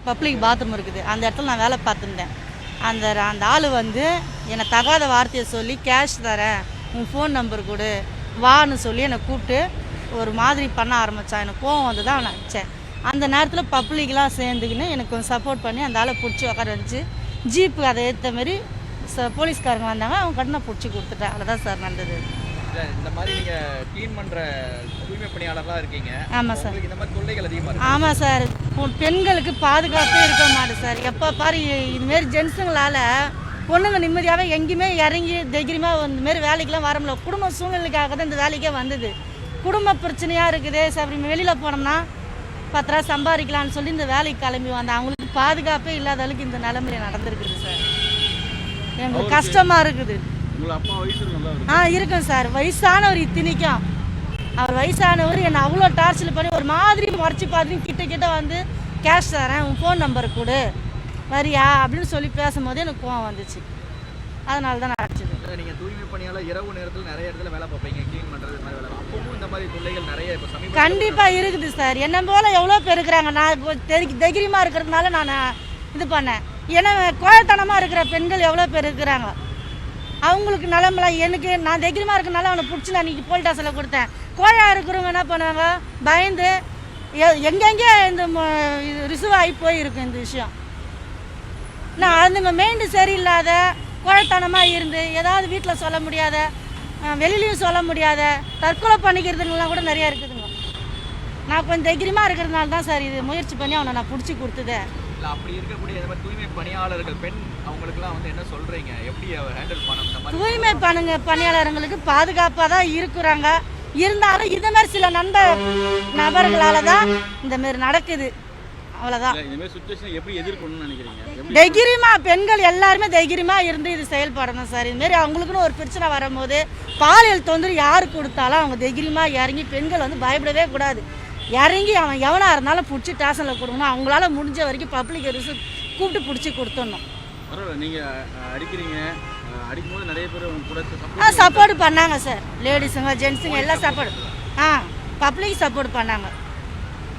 Public bathroom இருக்குது, அந்த இடத்துல நான் வேலை பார்த்துருந்தேன். அந்த ஆள் வந்து என்னை தகாத வார்த்தையை சொல்லி கேஷ் தரேன், உன் ஃபோன் நம்பர் கொடு வான்னு சொல்லி என்னை கூப்பிட்டு ஒரு மாதிரி பண்ண ஆரம்பித்தான். எனக்கு கோவம் வந்து தான் அவனை அடித்தேன். அந்த நேரத்தில் பப்ளிக்லாம் சேர்ந்துக்கின்னு எனக்கு கொஞ்சம் சப்போர்ட் பண்ணி அந்த ஆளை பிடிச்சி உட்கார வச்சு ஜீப்பு அதை ஏற்ற மாரி போலீஸ்காரங்க வந்தாங்க, அவங்க கடனை பிடிச்சி கொடுத்துட்டேன். அவ்வளோதான் சார் நடந்தது. இந்த மாதிரி நீங்கள் க்ளீன் பண்ணுற தூய்மை பணியாளர்களாக இருக்கீங்க. ஆமாம் சார். இந்த மாதிரி தொல்லைகள் அதிகமாக இருக்கு. ஆமாம் சார். பெண்களுக்கு பாதுகாப்பே இருக்க மாட்டேது சார். எப்போ பாரு இதுமாரி ஜென்ஸுங்களால் பொண்ணுங்க நிம்மதியாகவே எங்கேயுமே இறங்கி தைரியமாக இந்தமாரி வேலைக்கெலாம் வர முடியல. குடும்ப சூழ்நிலைக்காக தான் இந்த வேலைக்கே வந்தது. குடும்ப பிரச்சனையாக இருக்குது. சரி வெளியில் போனோம்னா 10 ரூபா சம்பாதிக்கலான்னு சொல்லி இந்த வேலைக்கு கிளம்பி வந்தேன். அவங்களுக்கு பாதுகாப்பே இல்லாத அளவுக்கு இந்த நிலைமையில நடந்துருக்குது சார். எங்களுக்கு கஷ்டமாக இருக்குது. இருக்கும் சார். வயசானவர் இத்தனைக்கும் அவர் வயசானவர் என்னை அவ்வளோ டார்ச்சர் பண்ணி ஒரு மாதிரி முறைச்சி பார்த்து கிட்ட வந்து கேஷ் தரேன், உன் ஃபோன் நம்பர் கொடு வரியா அப்படின்னு சொல்லி பேசும்போது எனக்கு கோவம் வந்துச்சு. அதனால தான் நடந்துச்சு. நீங்கள் தூய்மை பணியாளர் இரவு நேரத்தில் நிறைய இடத்துல வேலை பார்ப்பீங்க, க்ளீன் பண்ணுறது மாதிரி வேலை. அப்பவும் இந்த மாதிரி தொல்லைகள் நிறைய இப்போ சமீபத்தில் கண்டிப்பாக இருக்குது சார். என்ன போல் எவ்வளோ பேர் இருக்கிறாங்க. நான் தைரியமாக இருக்கிறதுனால நான் இது பண்ணேன். ஏன்னா கோழைத்தனமாக இருக்கிற பெண்கள் எவ்வளோ பேர் இருக்கிறாங்க. அவங்களுக்கு நிலமெல்லாம் எனக்கு நான் தைரியமாக இருக்கிறனால அவனை பிடிச்சி நான் இன்றைக்கி போலீஸ் ஸ்டேஷனில் கொடுத்தேன். கோழையாக இருக்கிறவங்க என்ன பண்ணுவாங்க, பயந்து எங்கெங்கே இந்த ரிசுவாகி போயிருக்கு இந்த விஷயம். நான் அதுங்க மெயின்டு சரியில்லாத கோழைத்தனமாக இருந்து ஏதாவது வீட்டில் சொல்ல முடியாத, வெளியிலையும் சொல்ல முடியாத, தற்கொலை பண்ணிக்கிறதுங்கலாம் கூட நிறையா இருக்குதுங்க. நான் கொஞ்சம் தைரியமாக இருக்கிறதுனால தான் சார் இது முயற்சி பண்ணி அவனை நான் பிடிச்சி கொடுத்ததே. இல்லை அப்படி இருக்கக்கூடிய இந்த மாதிரி தூய்மை பணியாளர்கள் பெண் அவங்களுக்குலாம் வந்து என்ன சொல்கிறீங்க, எப்படி ஹேண்டில் பண்ணணும்? தூய்மை பணியாளர்களுக்கு பாதுகாப்பாக தான் இருக்கிறாங்க. இருந்தாலும் இது மாதிரி சில நபர்களால் தான் இந்தமாரி நடக்குது. அவ்வளோதான். தைரியமா பெண்கள் எல்லாருமே தைரியமா இருந்து இது செயல்படணும் சார். இதுமாரி அவங்களுக்குன்னு ஒரு பிரச்சனை வரும்போது பாலியல் தொந்தரவு யாரு கொடுத்தாலும் அவங்க தைரியமா இறங்கி பெண்கள் வந்து பயப்படவே கூடாது. இறங்கி அவன் எவனாக இருந்தாலும் பிடிச்சி ஸ்டேஷனில் கொடுக்கணும். அவங்களால முடிஞ்ச வரைக்கும் பப்ளிக் கூப்பிட்டு பிடிச்சி கொடுத்துடணும். சப்போர்ட் பண்ணாங்க சார். லேடிஸுங்க ஜென்ஸுங்க எல்லாம் சப்போர்ட் பப்ளிக் சப்போர்ட் பண்ணாங்க.